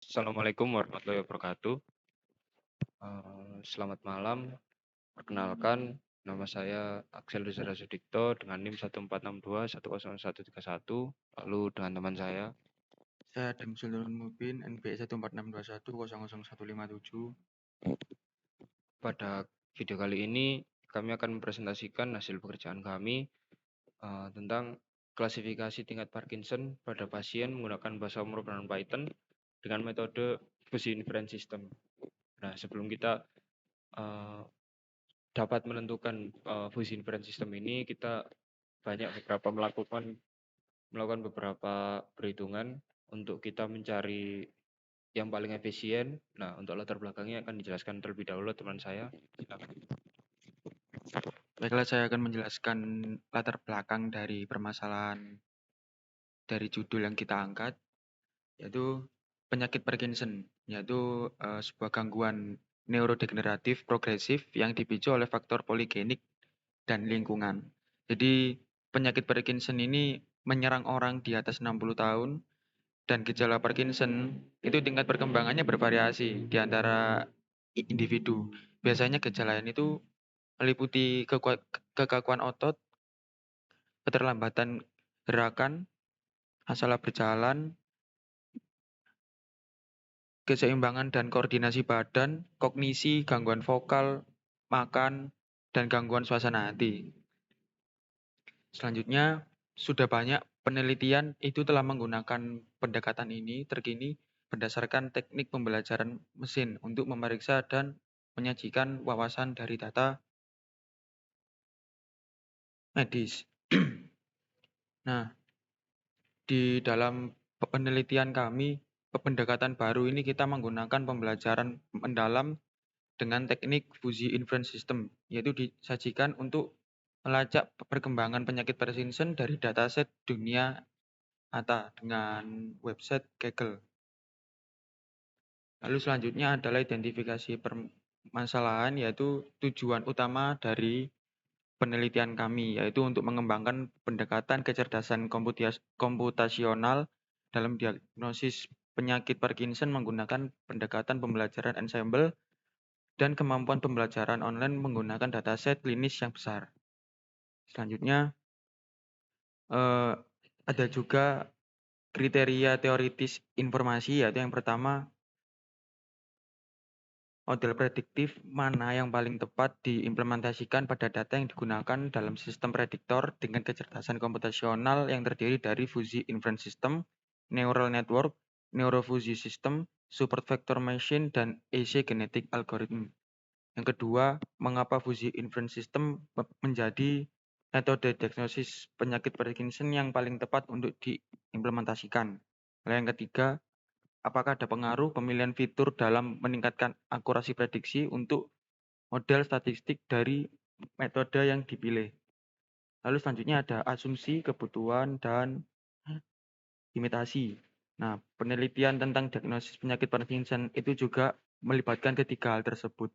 Assalamualaikum warahmatullahi wabarakatuh. Selamat malam. Perkenalkan, nama saya Axel Rizara Sudikto dengan NIM 1462101131. Lalu dengan teman saya. Saya Damsul Nurul Mubin, NPI 14621000157. Pada video kali ini, kami akan mempresentasikan hasil pekerjaan kami tentang klasifikasi tingkat Parkinson pada pasien menggunakan bahasa pemrograman Python dengan metode Fusion Inference System. Nah, sebelum kita dapat menentukan Fusion Inference System ini, kita melakukan beberapa perhitungan untuk kita mencari yang paling efisien. Nah, untuk latar belakangnya akan dijelaskan terlebih dahulu teman saya. Silakan. Baiklah, saya akan menjelaskan latar belakang dari permasalahan dari judul yang kita angkat, yaitu penyakit Parkinson, yaitu sebuah gangguan neurodegeneratif progresif yang dipicu oleh faktor poligenik dan lingkungan. Jadi, penyakit Parkinson ini menyerang orang di atas 60 tahun, dan gejala Parkinson itu tingkat perkembangannya bervariasi di antara individu. Biasanya gejala ini itu meliputi kekakuan otot, keterlambatan gerakan, masalah berjalan, keseimbangan dan koordinasi badan, kognisi, gangguan vokal, makan, dan gangguan suasana hati. Selanjutnya, sudah banyak penelitian itu telah menggunakan pendekatan ini terkini berdasarkan teknik pembelajaran mesin untuk memeriksa dan menyajikan wawasan dari data medis. Nah, di dalam penelitian kami, pendekatan baru ini kita menggunakan pembelajaran mendalam dengan teknik Fuji Inference System, yaitu disajikan untuk melacak perkembangan penyakit Parkinson dari dataset dunia nyata dengan website Kaggle. Lalu selanjutnya adalah identifikasi permasalahan, yaitu tujuan utama dari penelitian kami, yaitu untuk mengembangkan pendekatan kecerdasan komputasional dalam diagnosis penyakit Parkinson menggunakan pendekatan pembelajaran ensemble dan kemampuan pembelajaran online menggunakan dataset klinis yang besar. Selanjutnya, ada juga kriteria teoritis informasi, yaitu yang pertama, model prediktif mana yang paling tepat diimplementasikan pada data yang digunakan dalam sistem prediktor dengan kecerdasan komputasional yang terdiri dari Fuzzy Inference System, Neural Network, Neurofuzzy System, Support Vector Machine, dan AC Genetic Algorithm. Yang kedua, mengapa Fuzzy Inference System menjadi metode diagnosis penyakit Parkinson yang paling tepat untuk diimplementasikan. Lalu yang ketiga, apakah ada pengaruh pemilihan fitur dalam meningkatkan akurasi prediksi untuk model statistik dari metode yang dipilih. Lalu selanjutnya ada asumsi, kebutuhan, dan imitasi. Nah, penelitian tentang diagnosis penyakit Parkinson itu juga melibatkan ketiga hal tersebut,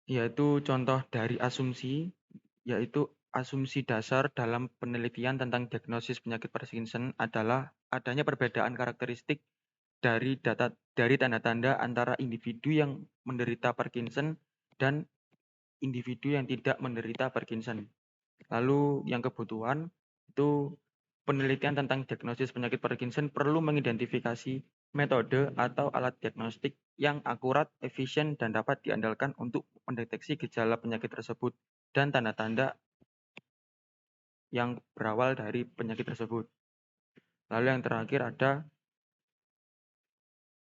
yaitu contoh dari asumsi, yaitu asumsi dasar dalam penelitian tentang diagnosis penyakit Parkinson adalah adanya perbedaan karakteristik dari tanda-tanda antara individu yang menderita Parkinson dan individu yang tidak menderita Parkinson. Lalu yang kebutuhan itu penelitian tentang diagnosis penyakit Parkinson perlu mengidentifikasi metode atau alat diagnostik yang akurat, efisien, dan dapat diandalkan untuk mendeteksi gejala penyakit tersebut dan tanda-tanda yang berawal dari penyakit tersebut. Lalu yang terakhir ada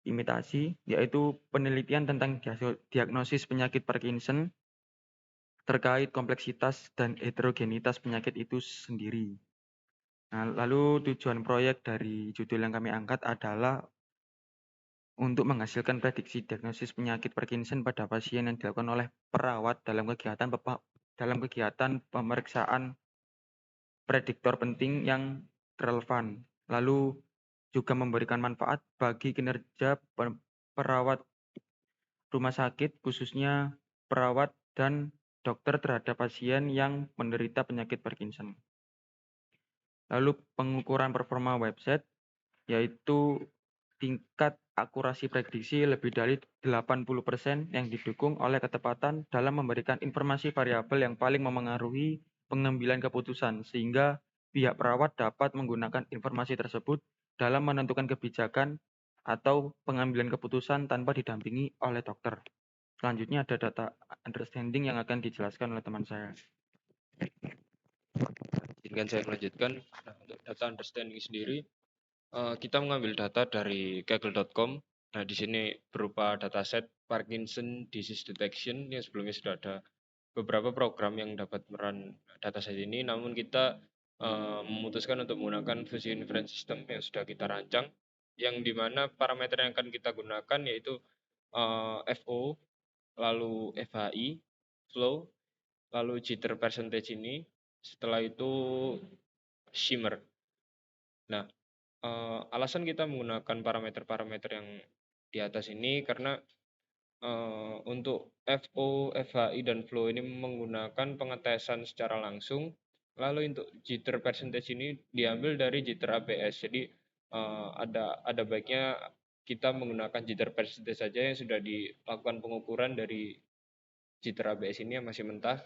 imitasi, yaitu penelitian tentang diagnosis penyakit Parkinson terkait kompleksitas dan heterogenitas penyakit itu sendiri. Nah, lalu tujuan proyek dari judul yang kami angkat adalah untuk menghasilkan prediksi diagnosis penyakit Parkinson pada pasien yang dilakukan oleh perawat dalam kegiatan pemeriksaan prediktor penting yang relevan. Lalu juga memberikan manfaat bagi kinerja perawat rumah sakit, khususnya perawat dan dokter terhadap pasien yang menderita penyakit Parkinson. Lalu pengukuran performa website, yaitu tingkat akurasi prediksi lebih dari 80% yang didukung oleh ketepatan dalam memberikan informasi variabel yang paling memengaruhi pengambilan keputusan, sehingga pihak perawat dapat menggunakan informasi tersebut dalam menentukan kebijakan atau pengambilan keputusan tanpa didampingi oleh dokter. Selanjutnya ada data understanding yang akan dijelaskan oleh teman saya. Izinkan saya melanjutkan. Nah, untuk data understanding sendiri, kita mengambil data dari kaggle.com. Nah, di sini berupa dataset Parkinson Disease Detection yang sebelumnya sudah ada beberapa program yang dapat meran dataset ini, namun kita memutuskan untuk menggunakan Fusion Inference System yang sudah kita rancang, yang dimana parameter yang akan kita gunakan yaitu FO, lalu FHI, flow, lalu jitter percentage ini, setelah itu shimmer. Nah, alasan kita menggunakan parameter-parameter yang di atas ini karena untuk FO, FHI, dan flow ini menggunakan pengetesan secara langsung. Lalu untuk jitter percentage ini diambil dari jitter ABS. Jadi ada baiknya kita menggunakan jitter percentage saja yang sudah dilakukan pengukuran dari jitter ABS ini yang masih mentah.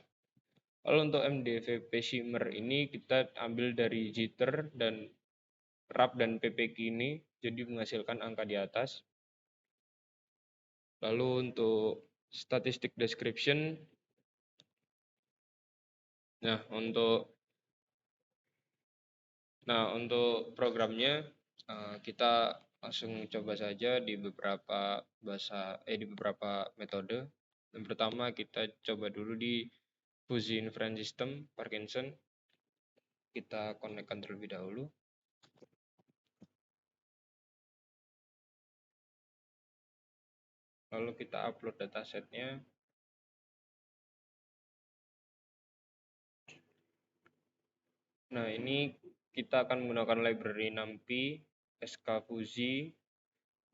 Lalu untuk MDVP shimmer ini kita ambil dari jitter dan RAP dan PPQ ini, jadi menghasilkan angka di atas. Lalu untuk statistic description, nah untuk programnya kita langsung coba saja di beberapa beberapa metode. Yang pertama kita coba dulu di Fuzzy Inference System Parkinson. Kita konekkan terlebih dahulu. Lalu kita upload datasetnya. Nah, ini kita akan menggunakan library NumPy, skFuzzy,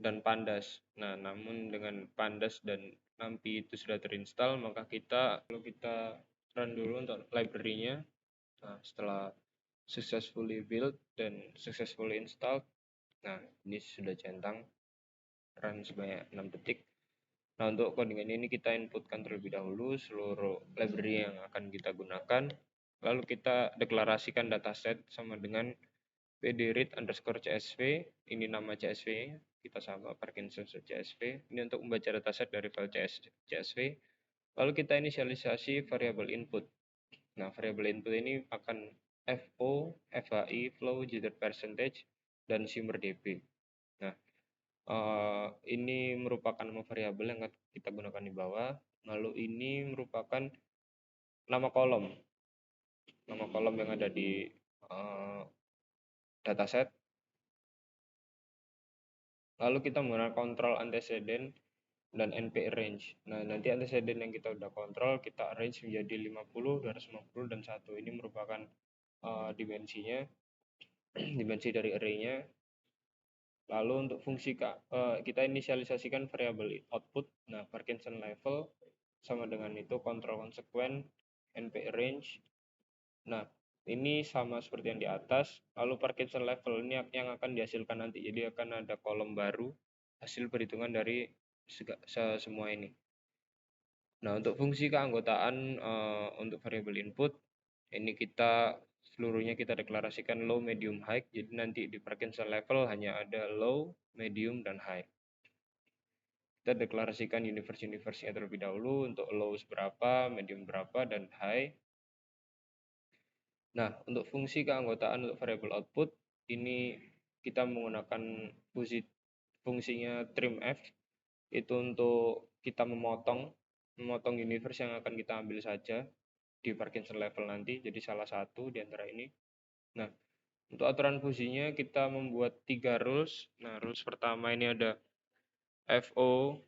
dan Pandas. Nah, namun dengan Pandas dan NumPy itu sudah terinstall, maka kalau kita run dulu untuk library-nya. Nah, setelah successfully build dan successfully installed, nah ini sudah centang, run sebanyak 6 detik. Nah, untuk codingan ini kita inputkan terlebih dahulu seluruh library yang akan kita gunakan. Lalu kita deklarasikan dataset sama dengan pdread_csv, ini nama CSV, kita sama Parkinson.csv, ini untuk membaca dataset dari file CSV. Lalu kita inisialisasi variabel input. Nah, variabel input ini akan FO, FHI, flow, jitter percentage, dan shimmer db. Nah, ini merupakan nama variabel yang kita gunakan di bawah. Lalu ini merupakan nama kolom yang ada di dataset. Lalu kita menggunakan kontrol antecedent dan NP arrange. Nah, nanti antecedent yang kita udah kontrol, kita arrange menjadi 50, 250, dan 1. Ini merupakan dimensinya, dimensi dari array-nya. Lalu untuk fungsi kita inisialisasikan variabel output. Nah, Parkinson level sama dengan itu kontrol konsekuen, NP arrange. Nah, ini sama seperti yang di atas. Lalu Parkinson level ini yang akan dihasilkan nanti. Jadi akan ada kolom baru hasil perhitungan dari semua ini. Nah, untuk fungsi keanggotaan untuk variabel input, ini seluruhnya kita deklarasikan low, medium, high. Jadi nanti di Parkinson level hanya ada low, medium, dan high. Kita deklarasikan universe-nya terlebih dahulu untuk low berapa, medium berapa, dan high. Nah, untuk fungsi keanggotaan untuk variabel output, ini kita menggunakan fungsinya trimf, itu untuk kita memotong universe yang akan kita ambil saja di Parkinson level nanti, jadi salah satu di antara ini. Nah, untuk aturan fungsinya kita membuat 3 rules. Nah, rules pertama ini ada FO,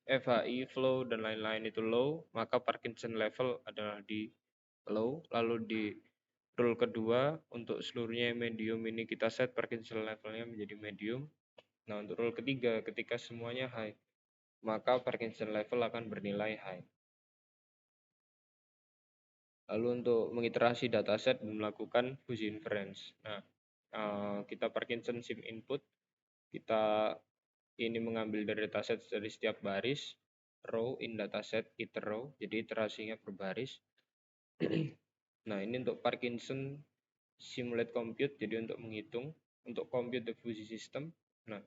FHI, flow, dan lain-lain itu low, maka Parkinson level adalah di low. Lalu di rule kedua, untuk seluruhnya medium ini kita set Parkinson levelnya menjadi medium. Nah, untuk rule ketiga, ketika semuanya high, maka Parkinson level akan bernilai high. Lalu untuk mengiterasi dataset dan melakukan Fuzzy inference. Nah, kita Parkinson sim input, kita ini mengambil dari dataset dari setiap baris, row in dataset iter row, jadi iterasinya per baris. Nah, ini untuk Parkinson simulate compute, jadi untuk menghitung, untuk compute the fuzzy system. Nah,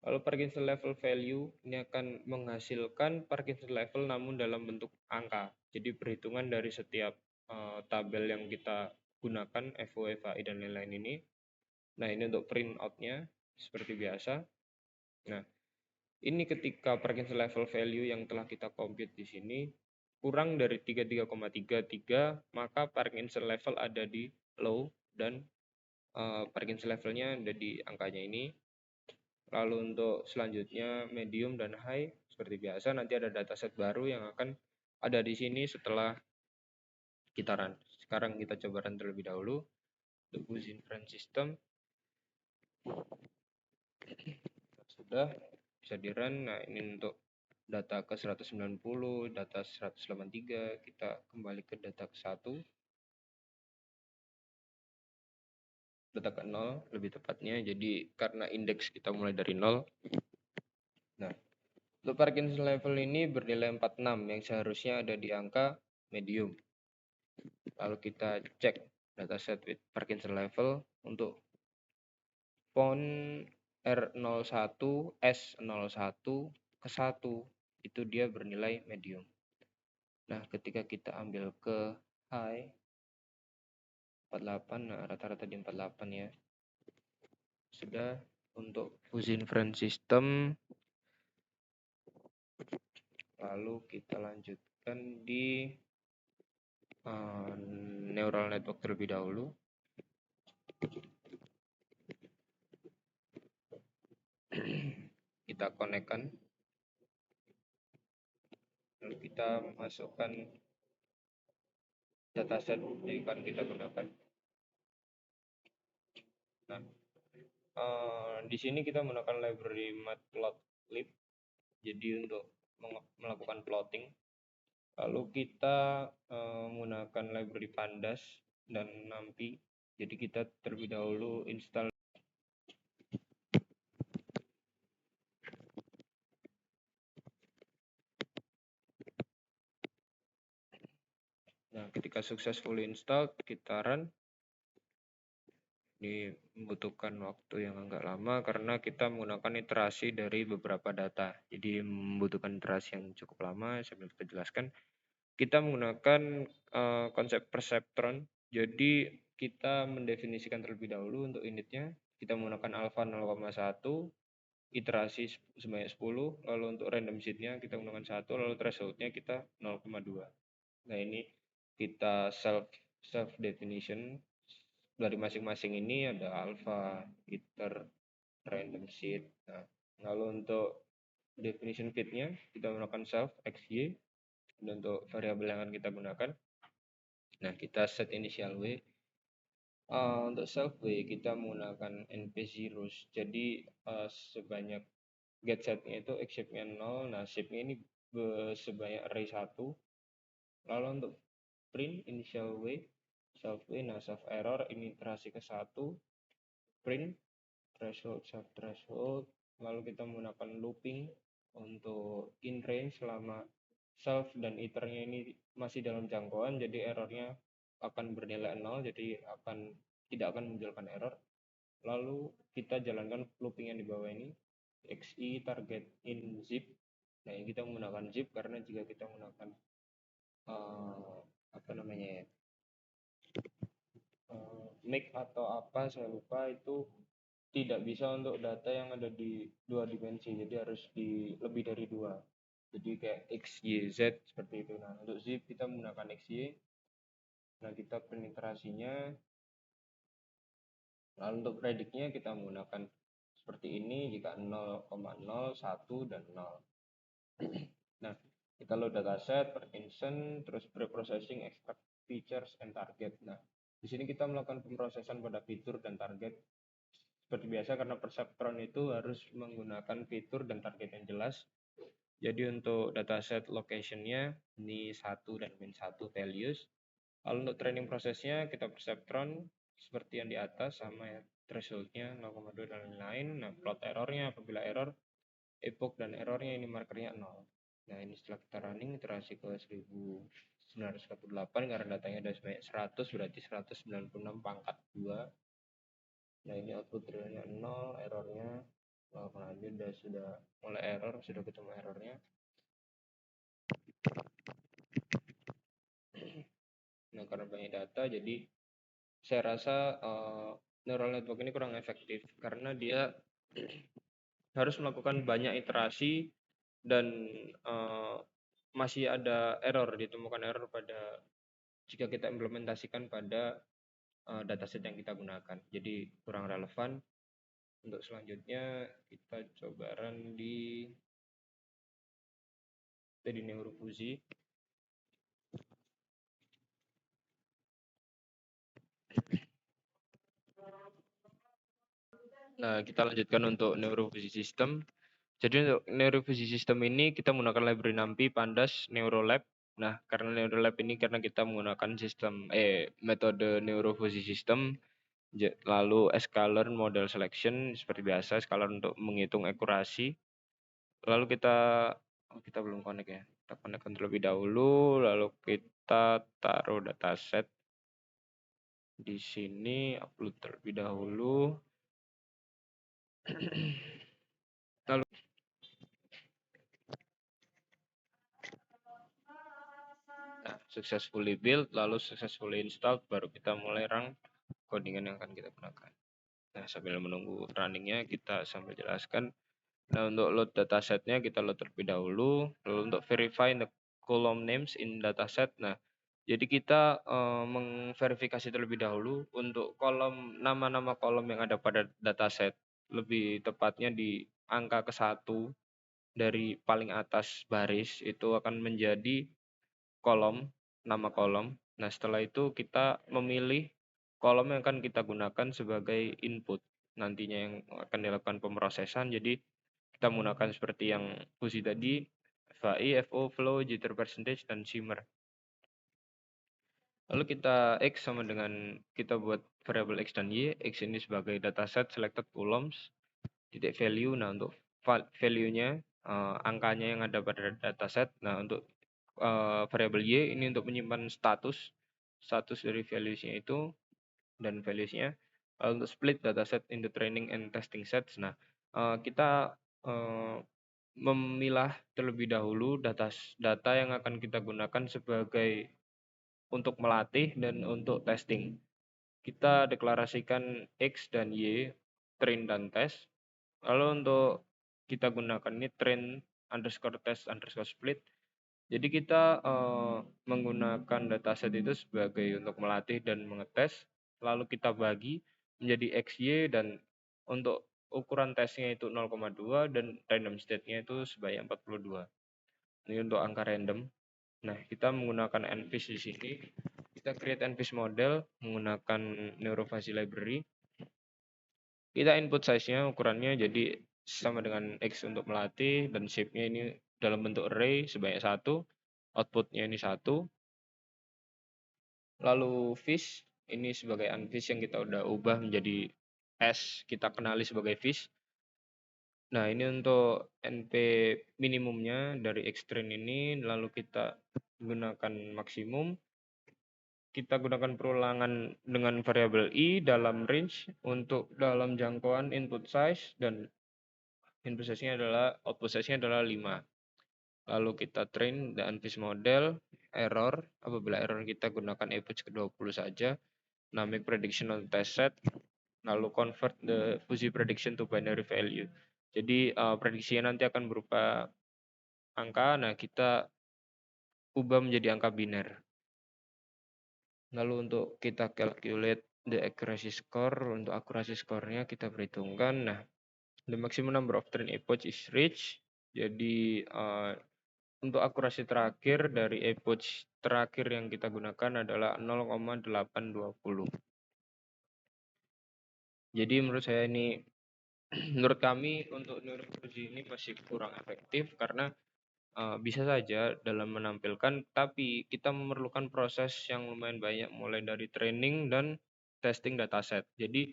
kalau Parkinson level value ini akan menghasilkan Parkinson level namun dalam bentuk angka. Jadi perhitungan dari setiap tabel yang kita gunakan, FO, FAI, dan lain-lain ini. Nah, ini untuk print out-nya seperti biasa. Nah, ini ketika Parkinson level value yang telah kita compute di sini kurang dari 33,33, maka Parkinson level ada di low dan Parkinson levelnya ada di angkanya ini. Lalu untuk selanjutnya medium dan high seperti biasa, nanti ada dataset baru yang akan ada di sini setelah kita run. Sekarang kita coba run terlebih dahulu untuk Fuzzy Inference System. Sudah bisa di run. Nah, ini untuk data ke 190, data 183, kita kembali ke data ke 1. Data ke 0 lebih tepatnya, jadi karena indeks kita mulai dari 0. Nah, untuk Parkinson level ini bernilai 46 yang seharusnya ada di angka medium. Lalu kita cek dataset with Parkinson level untuk font R01 S01 ke 1 itu dia bernilai medium. Nah, ketika kita ambil ke high 48, nah rata-rata di 48 ya. Sudah untuk Fuzzy Inference System. Lalu kita lanjutkan di neural network terlebih dahulu. Kita konekkan. Lalu kita masukkan dataset yang akan kita gunakan. Nah, di sini kita menggunakan library matplotlib. Jadi untuk melakukan plotting. Lalu kita menggunakan library pandas dan numpy. Jadi kita terlebih dahulu install. Nah, ketika successfully installed, kita run. Ini membutuhkan waktu yang agak lama karena kita menggunakan iterasi dari beberapa data. Jadi membutuhkan iterasi yang cukup lama. Sambil kita jelaskan, kita menggunakan konsep perceptron. Jadi kita mendefinisikan terlebih dahulu untuk unitnya. Kita menggunakan alpha 0,1, iterasi sebanyak 10, lalu untuk random seed-nya kita menggunakan 1, lalu threshold-nya kita 0,2. Nah, ini kita self definition dari masing-masing ini ada alpha, iter, random seed. Nah, lalu untuk definition fit-nya kita menggunakan self xy, dan untuk variabel yang akan kita gunakan, nah kita set initial w. Untuk self w kita menggunakan np zeros, jadi sebanyak get set-nya itu x shape-nya 0, nah shape-nya ini sebanyak array 1. Lalu untuk print initial w, self w, nah self error ini iterasi ke 1, print threshold, self threshold, lalu kita menggunakan looping untuk in range selama self dan iternya ini masih dalam jangkauan, jadi errornya akan bernilai 0, jadi tidak akan munculkan error. Lalu kita jalankan looping yang di bawah ini, xi target in zip. Nah, ini kita menggunakan zip karena jika kita menggunakan make atau apa saya lupa, itu tidak bisa untuk data yang ada di 2 dimensi, jadi harus di lebih dari 2. Jadi kayak x, y, z seperti itu. Nah, untuk zip kita menggunakan xy. Nah, kita print iterasinya. Lalu untuk prediknya kita menggunakan seperti ini jika 0,0, 1 dan 0. Nah, kita load dataset, Parkinson, terus preprocessing, extract features and target. Nah, di sini kita melakukan pemrosesan pada fitur dan target. Seperti biasa karena perceptron itu harus menggunakan fitur dan target yang jelas. Jadi untuk dataset location-nya ini 1 dan min 1 values. Lalu untuk training prosesnya kita perceptron seperti yang di atas sama ya. thresholdnya 0,2 dan lain-lain. Nah, plot errornya apabila error, epoch dan errornya ini markernya 0. Nah, ini setelah kita running iterasi ke 1948 karena datanya ada sebanyak 100, berarti 196 pangkat 2. Nah, ini output realnya 0, errornya lanjut sudah mulai error, sudah ketemu errornya. Nah, karena banyak data, jadi saya rasa neural network ini kurang efektif karena dia harus melakukan banyak iterasi dan masih ada error, ditemukan error pada jika kita implementasikan pada dataset yang kita gunakan. Jadi kurang relevan. Untuk selanjutnya kita coba run di NeuroFuzzy. Nah, kita lanjutkan untuk NeuroFuzzy System. Jadi untuk NeuroFuzzy System ini kita menggunakan library NumPy, Pandas, Neurolab. Nah, karena Neurolab ini karena kita menggunakan sistem metode NeuroFuzzy System, lalu scalar model selection seperti biasa, scalar untuk menghitung akurasi. Lalu kita belum connect ya. Kita connect terlebih dahulu, lalu kita taruh dataset di sini, upload terlebih dahulu. Lalu successfully build, lalu successfully installed, baru kita mulai run codingan yang akan kita gunakan. Nah, sambil menunggu runningnya kita sambil jelaskan. Nah, untuk load datasetnya kita load terlebih dahulu. Lalu untuk verify the column names in dataset. Nah, jadi kita mengverifikasi terlebih dahulu untuk nama-nama kolom yang ada pada dataset. Lebih tepatnya di angka ke-1 dari paling atas baris itu akan menjadi kolom, nama kolom. Nah, setelah itu kita memilih kolom yang akan kita gunakan sebagai input nantinya yang akan dilakukan pemrosesan. Jadi kita menggunakan seperti yang fuzzy tadi, FAI, FO, flow, jitter percentage, dan shimmer. Lalu kita X sama dengan kita buat variabel X dan Y. X ini sebagai dataset selected columns, titik value. Nah, untuk value-nya, angkanya yang ada pada dataset. Nah, untuk variabel Y ini untuk menyimpan status dari values-nya itu dan values-nya. Untuk split dataset into training and testing sets. Nah, kita memilah terlebih dahulu data yang akan kita gunakan sebagai untuk melatih dan untuk testing. Kita deklarasikan X dan Y, train dan test. Lalu untuk kita gunakan ini train underscore test underscore split. Jadi kita menggunakan dataset itu sebagai untuk melatih dan mengetes. Lalu kita bagi menjadi X, Y, dan untuk ukuran tesnya itu 0,2 dan random state-nya itu sebanyak 42. Ini untuk angka random. Nah, kita menggunakan NVIS di sini. Kita create NVIS model menggunakan NeuroFuzzy library. Kita input size-nya, ukurannya jadi sama dengan X untuk melatih, dan shape-nya ini dalam bentuk array sebanyak 1. Output-nya ini 1. Lalu fish, ini sebagai unfish yang kita udah ubah menjadi S, kita kenali sebagai fish. Nah, ini untuk NP minimumnya dari X-train ini, lalu kita gunakan maksimum. Kita gunakan perulangan dengan variabel I dalam range untuk dalam jangkauan input size, dan input size-nya adalah, output size-nya adalah 5. Lalu kita train the unfish model, error, apabila error kita gunakan average ke-20 saja. Nah, make prediction on test set, lalu convert the fuzzy prediction to binary value. Jadi prediksinya nanti akan berupa angka, nah kita ubah menjadi angka biner. Lalu untuk kita calculate the accuracy score, untuk akurasi skornya kita perhitungkan. Nah, the maximum number of train epoch is reached. Jadi untuk akurasi terakhir dari epoch terakhir yang kita gunakan adalah 0,820. Jadi menurut saya ini, menurut kami untuk NeuroFuzzy ini masih kurang efektif karena bisa saja dalam menampilkan, tapi kita memerlukan proses yang lumayan banyak mulai dari training dan testing dataset. Jadi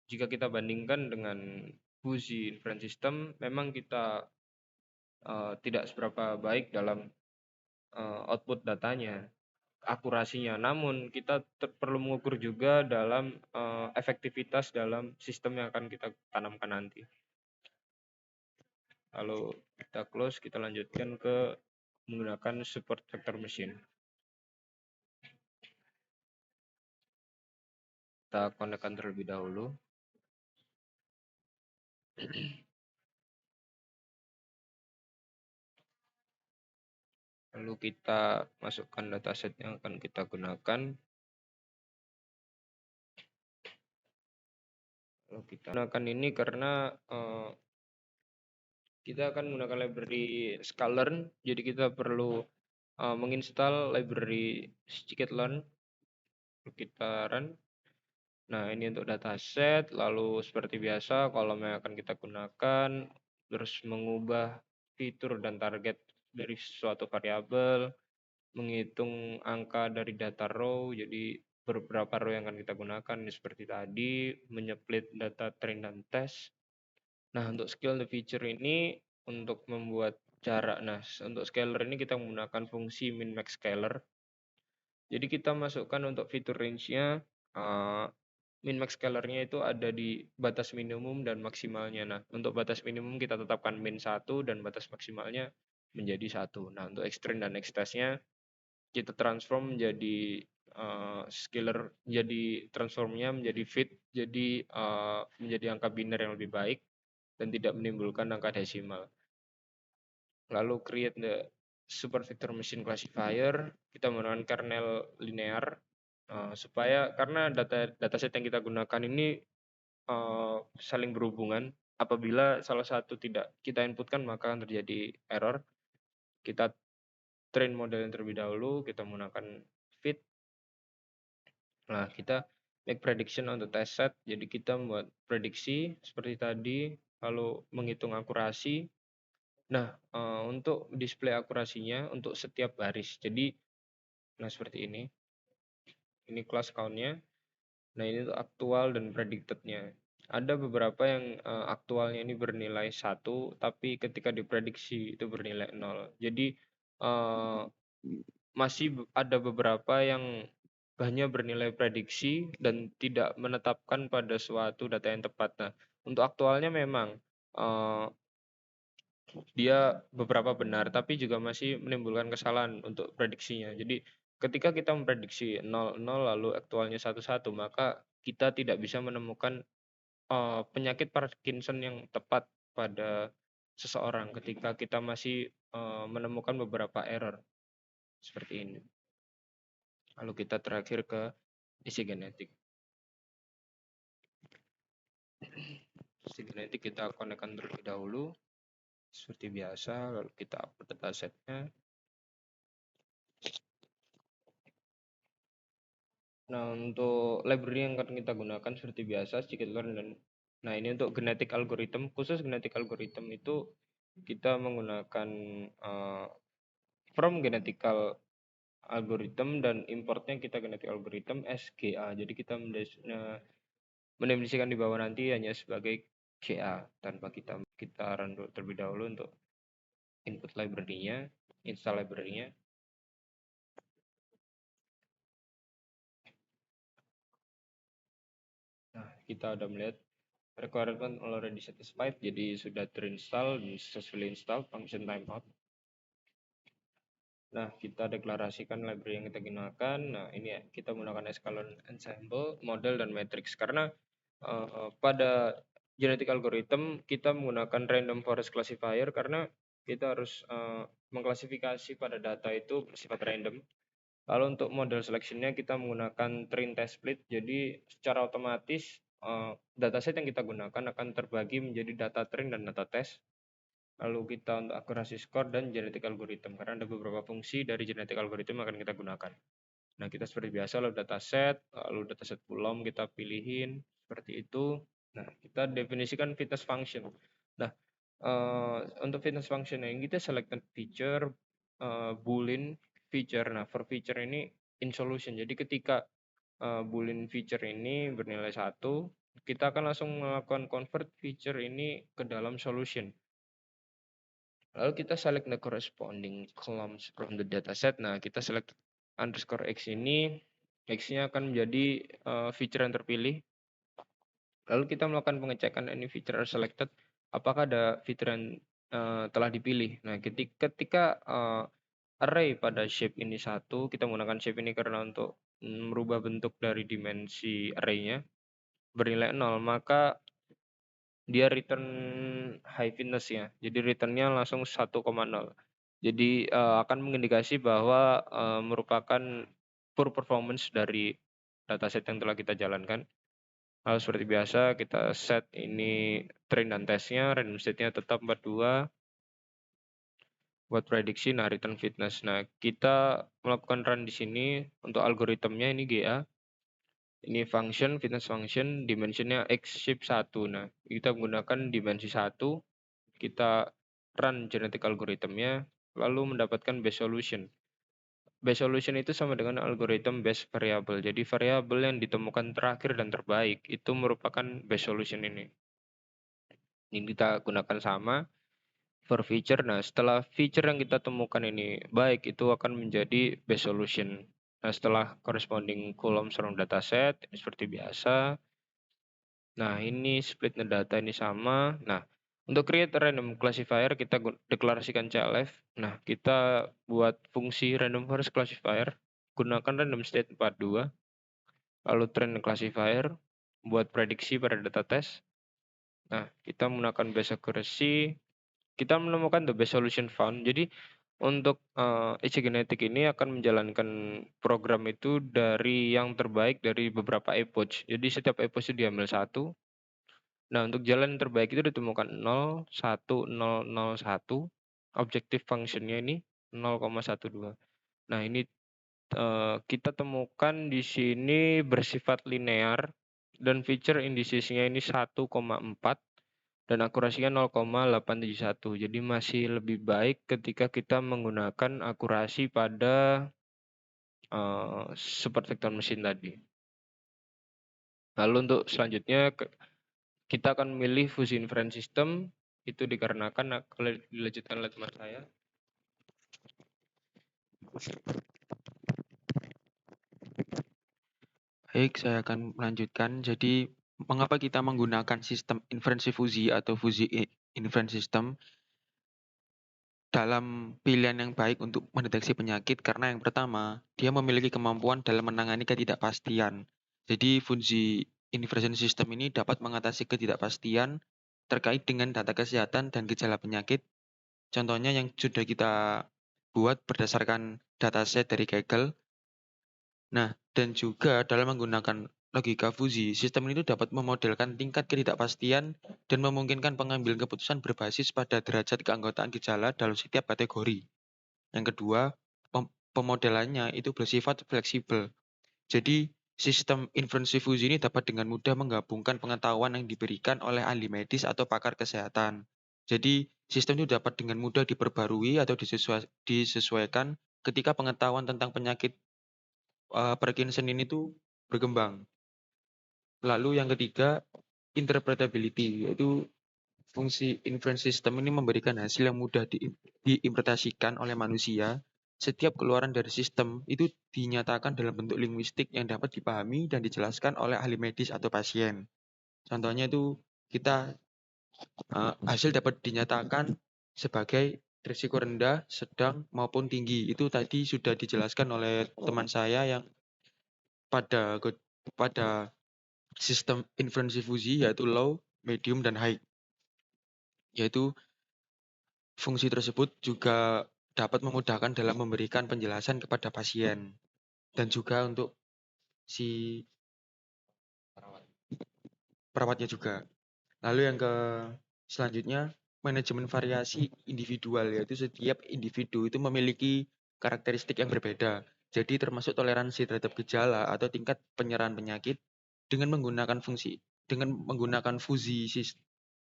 jika kita bandingkan dengan fuzzy inference system, memang kita tidak seberapa baik dalam output datanya, akurasinya. Namun kita perlu mengukur juga dalam efektivitas dalam sistem yang akan kita tanamkan nanti. Lalu kita close, kita lanjutkan ke menggunakan support vector machine. Kita konekkan terlebih dahulu. Lalu kita masukkan dataset yang akan kita gunakan. Lalu kita gunakan ini karena kita akan menggunakan library sklearn. Jadi kita perlu menginstal library scikit-learn. Kita run. Nah, ini untuk dataset. Lalu seperti biasa, kolom yang akan kita gunakan, terus mengubah fitur dan target dari suatu variabel, menghitung angka dari data row, jadi beberapa row yang akan kita gunakan ini seperti tadi, menyeplit data train dan test. Nah, untuk skill the feature ini untuk membuat jarak. Nah, untuk scaler ini kita menggunakan fungsi min max scaler. Jadi kita masukkan untuk fitur range-nya min max scalernya itu ada di batas minimum dan maksimalnya. Nah, untuk batas minimum kita tetapkan min 1 dan batas maksimalnya menjadi 1. Nah, untuk extend dan extest-nya kita transform menjadi scalar, jadi transformnya menjadi fit, jadi menjadi angka biner yang lebih baik dan tidak menimbulkan angka desimal. Lalu create the super vector machine classifier, kita menggunakan kernel linear supaya karena dataset yang kita gunakan ini saling berhubungan. Apabila salah satu tidak kita inputkan maka akan terjadi error. Kita train model yang terlebih dahulu, kita menggunakan fit. Nah, kita make prediction on the test set. Jadi kita membuat prediksi seperti tadi, lalu menghitung akurasi. Nah, untuk display akurasinya untuk setiap baris. Jadi, nah seperti ini. Ini class count-nya. Nah, ini untuk aktual dan predicted-nya. Ada beberapa yang aktualnya ini bernilai 1, tapi ketika diprediksi itu bernilai 0. Jadi, masih ada beberapa yang hanya bernilai prediksi dan tidak menetapkan pada suatu data yang tepat. Nah, untuk aktualnya memang dia beberapa benar, tapi juga masih menimbulkan kesalahan untuk prediksinya. Jadi ketika kita memprediksi 0, lalu aktualnya 1, maka kita tidak bisa menemukan penyakit Parkinson yang tepat pada seseorang ketika kita masih menemukan beberapa error seperti ini. Lalu kita terakhir ke isi genetik. Isi genetik kita konekkan terlebih dahulu seperti biasa, lalu kita upload datasetnya. Nah, untuk library yang akan kita gunakan seperti biasa scikit-learn dan nah ini untuk genetic algorithm, khusus genetic algorithm itu kita menggunakan from genetical algorithm dan importnya kita genetic algorithm SGA. Jadi kita mendefinisikan di bawah nanti hanya sebagai GA tanpa kita run terlebih dahulu untuk input library-nya, install library-nya. Nah, kita udah melihat requirement already satisfied, jadi sudah terinstall dan successfully installed function timeout. Nah, kita deklarasikan library yang kita gunakan. Nah, ini ya, kita menggunakan sklearn ensemble, model, dan matrix. Karena pada genetic algorithm kita menggunakan random forest classifier karena kita harus mengklasifikasi pada data itu bersifat random. Lalu untuk model selection-nya kita menggunakan train test split. Jadi secara otomatis dataset yang kita gunakan akan terbagi menjadi data train dan data test. Lalu kita untuk akurasi score dan genetic algorithm karena ada beberapa fungsi dari genetic algorithm yang akan kita gunakan. Nah, kita seperti biasa lalu dataset pulau kita pilihin seperti itu. Nah, kita definisikan fitness function. Nah, untuk fitness function yang kita selected feature boolean feature. Nah, for feature ini in solution. Jadi ketika boolean feature ini bernilai 1, kita akan langsung melakukan convert feature ini ke dalam solution. Lalu kita select the corresponding columns from the dataset. Nah, kita select underscore X ini, X-nya akan menjadi feature yang terpilih. Lalu kita melakukan pengecekan ini feature are selected, apakah ada feature yang telah dipilih. Nah, ketika array pada shape ini 1, kita menggunakan shape ini karena untuk merubah bentuk dari dimensi array-nya, bernilai 0, maka dia return high fitness ya. Jadi returnnya langsung 1,0. Jadi akan mengindikasi bahwa merupakan poor performance dari dataset yang telah kita jalankan. Lalu seperti biasa kita set ini train dan tesnya, random state-nya tetap 42. Buat prediksi, nah return fitness. Nah, kita melakukan run di sini untuk algoritmnya ini GA. Ini function, fitness function, dimensionnya X shape 1. Nah, kita menggunakan dimensi 1, kita run genetic algoritmnya, lalu mendapatkan base solution. Base solution itu sama dengan algorithm base variable. Jadi variabel yang ditemukan terakhir dan terbaik itu merupakan base solution ini. Ini kita gunakan sama for feature. Nah, setelah feature yang kita temukan ini baik, itu akan menjadi base solution. Nah, setelah corresponding column from dataset, seperti biasa. Nah, ini split the data ini sama. Nah, untuk create a random classifier, kita deklarasikan CLF. Nah, kita buat fungsi random forest classifier, gunakan random state 42, lalu train classifier, buat prediksi pada data test. Nah, kita menggunakan base accuracy, kita menemukan the best solution found. Jadi untuk genetic ini akan menjalankan program itu dari yang terbaik dari beberapa epoch. Jadi setiap epoch itu diambil 1. Nah, untuk jalan terbaik itu ditemukan 0, 1, 0, 0, 1. Objective functionnya ini 0,12. Nah, ini kita temukan di sini bersifat linear dan feature indicesnya ini 1,4 dan akurasinya 0,871. Jadi masih lebih baik ketika kita menggunakan akurasi pada super vector machine tadi. Lalu untuk selanjutnya kita akan memilih fuzzy inference system, itu dikarenakan kalau dilanjutkan oleh teman saya. Baik, saya akan melanjutkan. Jadi, mengapa kita menggunakan sistem inferensi fuzzy atau fuzzy inference system dalam pilihan yang baik untuk mendeteksi penyakit? Karena yang pertama, dia memiliki kemampuan dalam menangani ketidakpastian. Jadi, fuzzy inference system ini dapat mengatasi ketidakpastian terkait dengan data kesehatan dan gejala penyakit. Contohnya yang sudah kita buat berdasarkan dataset dari Kaggle. Nah, dan juga dalam menggunakan logika fuzzy, sistem ini dapat memodelkan tingkat ketidakpastian dan memungkinkan pengambilan keputusan berbasis pada derajat keanggotaan gejala dalam setiap kategori. Yang kedua, pemodelannya itu bersifat fleksibel. Jadi, sistem inferensi fuzzy ini dapat dengan mudah menggabungkan pengetahuan yang diberikan oleh ahli medis atau pakar kesehatan. Jadi, sistem itu dapat dengan mudah diperbarui atau disesuaikan ketika pengetahuan tentang penyakit Parkinson ini tuh berkembang. Lalu yang ketiga, interpretability, yaitu fungsi inference system ini memberikan hasil yang mudah diinterpretasikan oleh manusia. Setiap keluaran dari sistem itu dinyatakan dalam bentuk linguistik yang dapat dipahami dan dijelaskan oleh ahli medis atau pasien. Contohnya itu kita hasil dapat dinyatakan sebagai risiko rendah, sedang maupun tinggi. Itu tadi sudah dijelaskan oleh teman saya yang pada sistem inferensi fuzzy yaitu low, medium, dan high. Yaitu fungsi tersebut juga dapat memudahkan dalam memberikan penjelasan kepada pasien dan juga untuk si perawatnya juga. Lalu yang selanjutnya, manajemen variasi individual, yaitu setiap individu itu memiliki karakteristik yang berbeda. Jadi termasuk toleransi terhadap gejala atau tingkat penyerahan penyakit dengan menggunakan fuzzy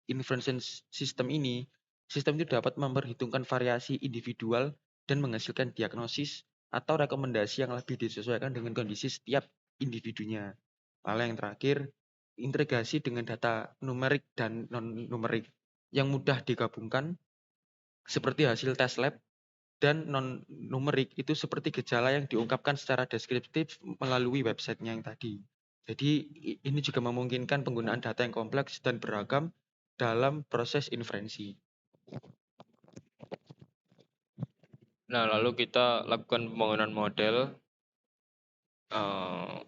inference system ini, sistem itu dapat memperhitungkan variasi individual dan menghasilkan diagnosis atau rekomendasi yang lebih disesuaikan dengan kondisi setiap individunya. Lalu yang terakhir, integrasi dengan data numerik dan non-numerik yang mudah digabungkan seperti hasil tes lab, dan non-numerik itu seperti gejala yang diungkapkan secara deskriptif melalui websitenya yang tadi. Jadi ini juga memungkinkan penggunaan data yang kompleks dan beragam dalam proses inferensi. Nah, lalu kita lakukan pembangunan model.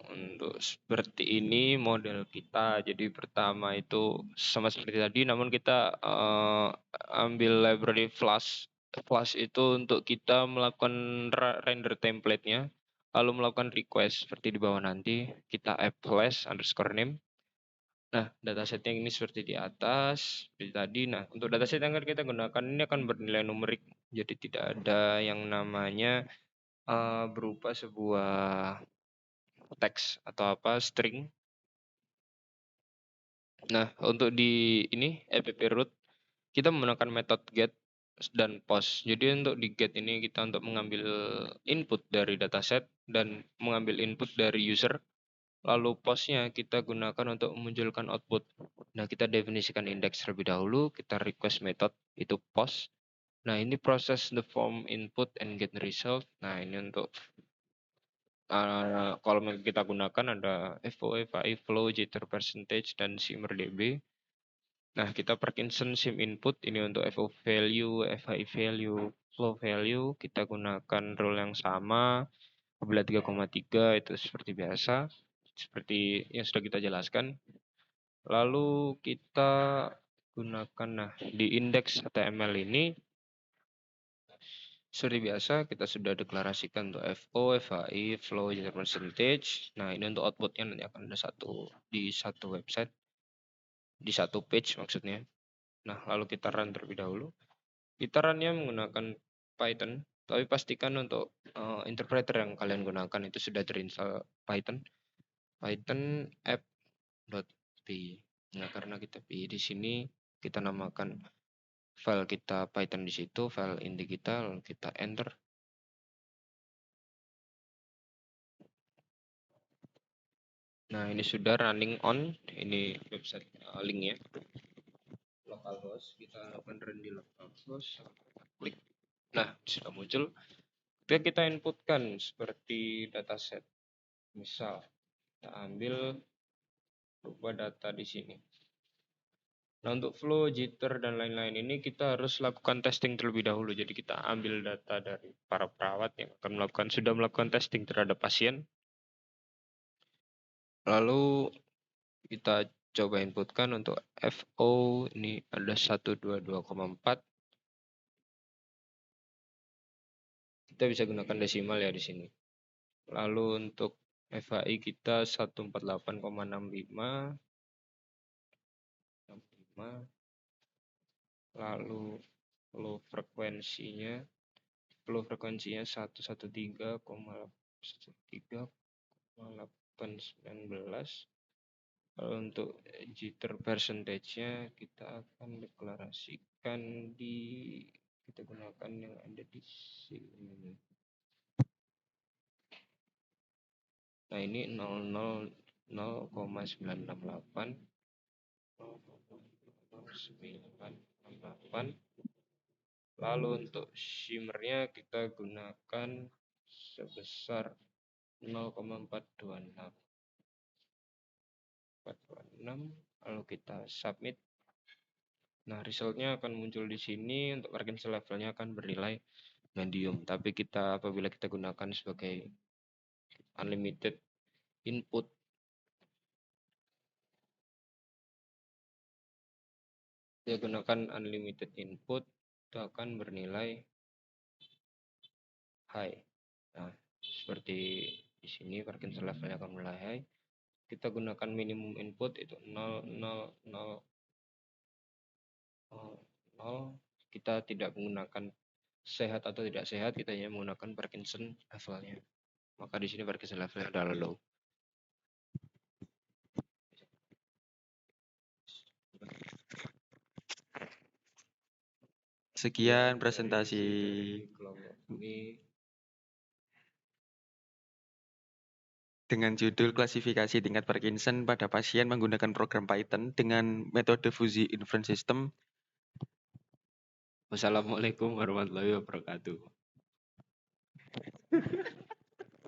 Untuk seperti ini model kita. Jadi pertama itu sama seperti tadi, namun kita ambil library Flash. Flash itu untuk kita melakukan render template-nya, lalu melakukan request seperti di bawah nanti. Kita add flash underscore name. Nah, datasetnya ini seperti di atas, seperti tadi. Nah, untuk dataset yang akan kita gunakan ini akan bernilai numerik. Jadi tidak ada yang namanya berupa sebuah teks atau apa string. Nah, untuk di ini app root kita menggunakan metode get dan post. Jadi untuk di get ini kita untuk mengambil input dari dataset dan mengambil input dari user. Lalu postnya kita gunakan untuk memunculkan output. Nah, kita definisikan index terlebih dahulu, kita request method itu post. Nah, ini proses the form input and get result. Nah, ini untuk kolom yang kita gunakan ada FO, FAI, flow, jitter percentage, dan shimmer DB. Nah, kita Parkinson sim input ini untuk FO value, FAI value, flow value. Kita gunakan rule yang sama, apabila 3,3 itu seperti biasa, seperti yang sudah kita jelaskan. Lalu kita gunakan, nah di index HTML ini seperti biasa, kita sudah deklarasikan untuk FO, FAI, flow, jitter percentage. Nah, ini untuk outputnya nanti akan ada di satu website, di satu page maksudnya. Nah, lalu kita run terlebih dahulu. Kita runnya menggunakan Python, tapi pastikan untuk interpreter yang kalian gunakan itu sudah terinstall Python. Python app.py. Nah, karena kita py di sini, kita namakan file kita Python di situ, file inti kita, lalu kita enter. Nah, ini sudah running on, ini website linknya. Localhost, kita lakukan run di localhost, klik. Nah, sudah muncul. Kita inputkan seperti dataset. Misal, kita ambil berupa data di sini. Nah, untuk flow, jitter, dan lain-lain ini kita harus lakukan testing terlebih dahulu. Jadi kita ambil data dari para perawat yang akan sudah melakukan testing terhadap pasien. Lalu kita coba inputkan untuk FO, ini ada 122,4. Kita bisa gunakan desimal ya di sini. Lalu untuk FAI kita 148,65. Lalu flow frekuensinya 113,819. Lalu untuk jitter percentage-nya kita akan deklarasikan kita gunakan yang ada di sini. Nah, ini 0,968. 0,968. Lalu untuk shimmernya kita gunakan sebesar 0,426. Lalu kita submit. Nah, resultnya akan muncul di sini. Untuk Parkinson levelnya akan bernilai medium. Tapi apabila kita gunakan sebagai unlimited input, kita gunakan unlimited input, itu akan bernilai high. Nah, seperti di sini Parkinson levelnya akan bernilai high. Kita gunakan minimum input itu 0, 0, 0, 0. Kita tidak menggunakan sehat atau tidak sehat, kita hanya menggunakan Parkinson levelnya. Maka di sini Parkinson levelnya adalah low. Sekian presentasi kelompok ini. dengan judul klasifikasi tingkat Parkinson pada pasien menggunakan program Python dengan metode Fuzzy Inference System. Wassalamualaikum warahmatullahi wabarakatuh.